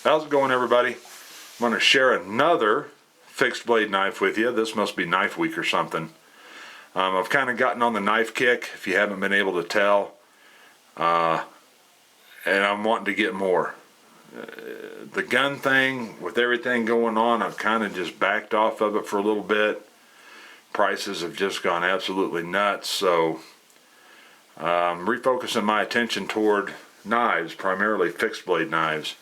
How's it going, everybody? I'm going to share another fixed blade knife with you. This must be knife week or something. I've kind of gotten on the knife kick, if you haven't been able to tell, and I'm wanting to get more. The gun thing, with everything going on, I've kind of just backed off of it for a little bit. Prices have just gone absolutely nuts, so I'm refocusing my attention toward knives, primarily fixed blade knives.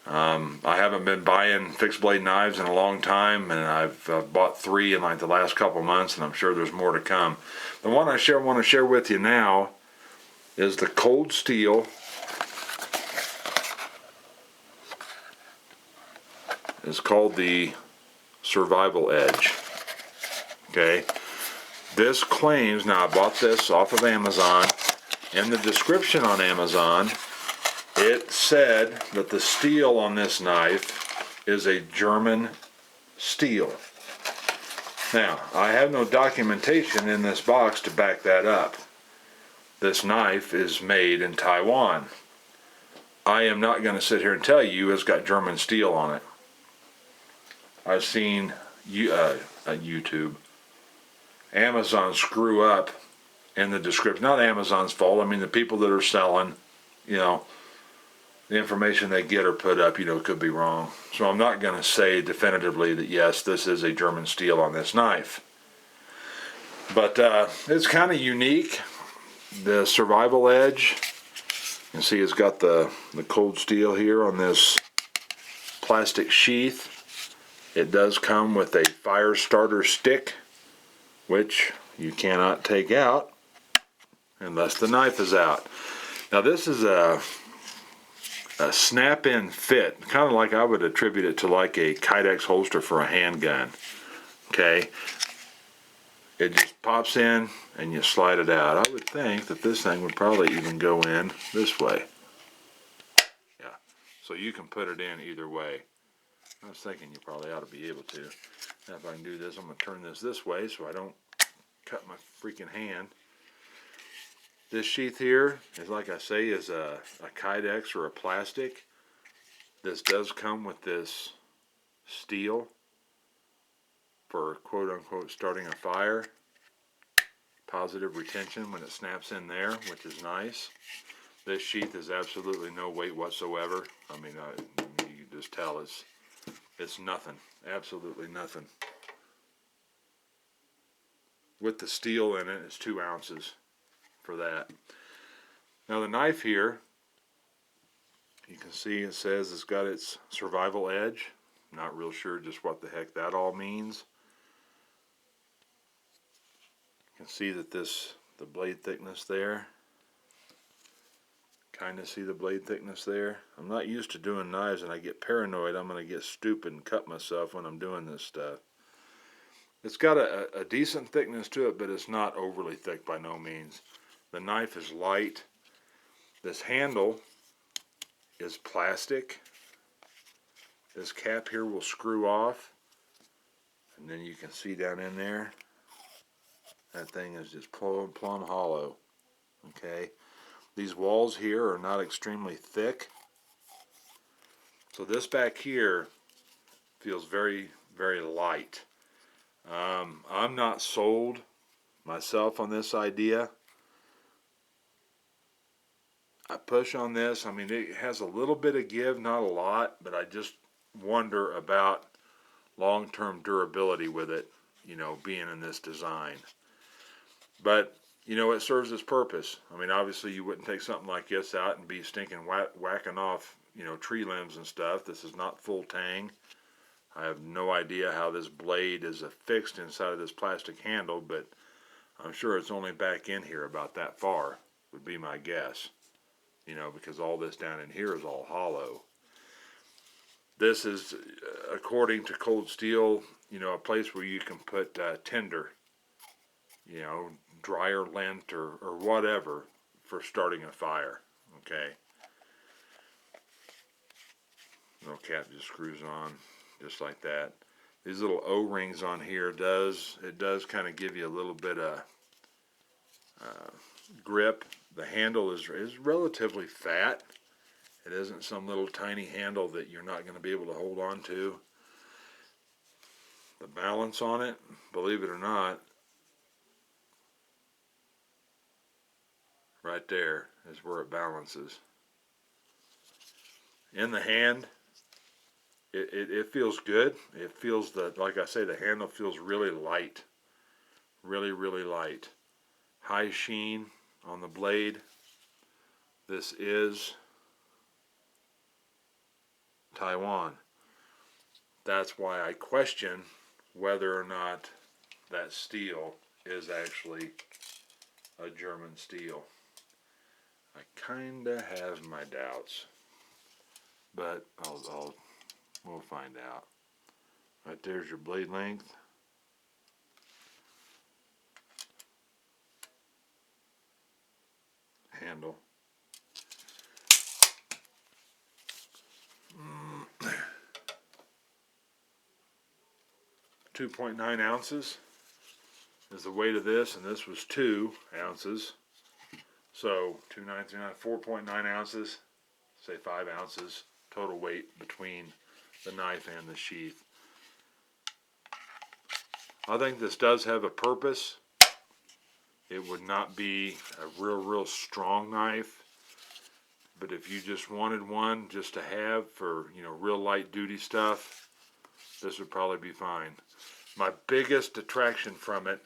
I haven't been buying fixed blade knives in a long time, and I've bought 3 in like the last couple months, and I'm sure there's more to come. The one I want to share with you now is the Cold Steel. It's called the Survival Edge. Okay, this claims, now I bought this off of Amazon. In the description on Amazon, it said that the steel on this knife is a German steel. Now, I have no documentation in this box to back that up. This knife is made in Taiwan. I am not going to sit here and tell you it's got German steel on it. I've seen YouTube, Amazon screw up in the description. Not Amazon's fault. I mean, the people that are selling, the information they get or put up, could be wrong. So I'm not going to say definitively that yes, this is a German steel on this knife. But it's kind of unique. The Survival Edge, you can see it's got the cold steel here on this plastic sheath. It does come with a fire starter stick, which you cannot take out unless the knife is out. Now this is a snap-in fit, kind of like I would attribute it to like a Kydex holster for a handgun. Okay, it just pops in and you slide it out. I would think that this thing would probably even go in this way. Yeah, so you can put it in either way. I was thinking you probably ought to be able to. Now if I can do this, I'm going to turn this way so I don't cut my freaking hand. This sheath here is, like I say, is a Kydex or a plastic. This does come with this steel for quote-unquote starting a fire. Positive retention when it snaps in there, which is nice. This sheath is absolutely no weight whatsoever. I mean, you can just tell it's nothing, absolutely nothing. With the steel in it, it's 2 ounces for that. Now the knife here, you can see it says it's got its survival edge. Not real sure just what the heck that all means. You can see that the blade thickness there. Kind of see the blade thickness there. I'm not used to doing knives, and I get paranoid I'm going to get stupid and cut myself when I'm doing this stuff. It's got a decent thickness to it, but it's not overly thick by no means. The knife is light. This handle is plastic. This cap here will screw off, and then you can see down in there, that thing is just plumb hollow. Okay. These walls here are not extremely thick. So this back here feels very, very light. I'm not sold myself on this idea. I push on this. I mean, it has a little bit of give, not a lot, but I just wonder about long-term durability with it, being in this design. But it serves its purpose. I mean, obviously you wouldn't take something like this out and be stinking whacking off, tree limbs and stuff. This is not full tang. I have no idea how this blade is affixed inside of this plastic handle, but I'm sure it's only back in here about that far, would be my guess. Because all this down in here is all hollow. This is, according to Cold Steel, a place where you can put tinder, dryer lint or whatever for starting a fire. Okay. Little cap just screws on just like that. These little O-rings on here does kind of give you a little bit of grip. The handle is relatively fat. It isn't some little tiny handle that you're not going to be able to hold on to. The balance on it, believe it or not, right there is where it balances. In the hand, it feels good. It feels that, like I say, the handle feels really light. Really, really light. High sheen on the blade. This is Taiwan. That's why I question whether or not that steel is actually a German steel. I kinda have my doubts, but we'll find out. Right there's your blade length. Handle. 2.9 ounces is the weight of this, and this was 2 ounces. So 2.939, 4.9 ounces, say 5 ounces total weight between the knife and the sheath. I think this does have a purpose. It would not be a real strong knife, but if you just wanted one just to have for, you know, real light duty stuff, this would probably be fine. My biggest attraction from it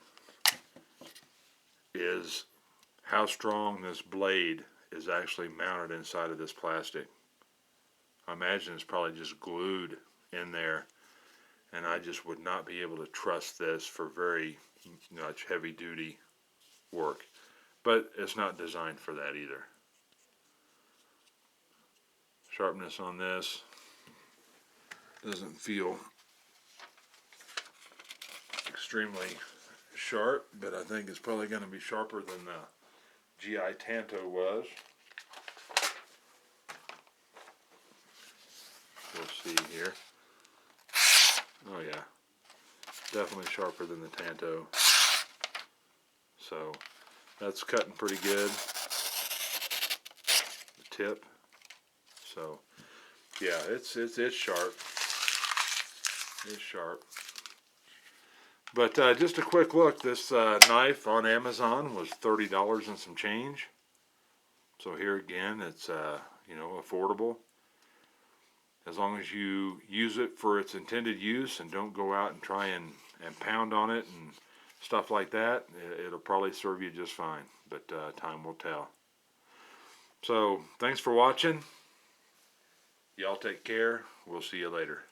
is how strong this blade is actually mounted inside of this plastic. I imagine it's probably just glued in there, and I just would not be able to trust this for very much heavy duty work. But it's not designed for that either. Sharpness on this doesn't feel extremely sharp, but I think it's probably going to be sharper than the GI Tanto was. We'll see here. Oh yeah, definitely sharper than the Tanto. So that's cutting pretty good. The tip. So yeah, it's sharp. It's sharp. But just a quick look, this knife on Amazon was $30 and some change. So here again, it's you know, affordable. As long as you use it for its intended use and don't go out and try and pound on it and stuff like that, it'll probably serve you just fine. But time will tell. So thanks for watching. Y'all take care. We'll see you later.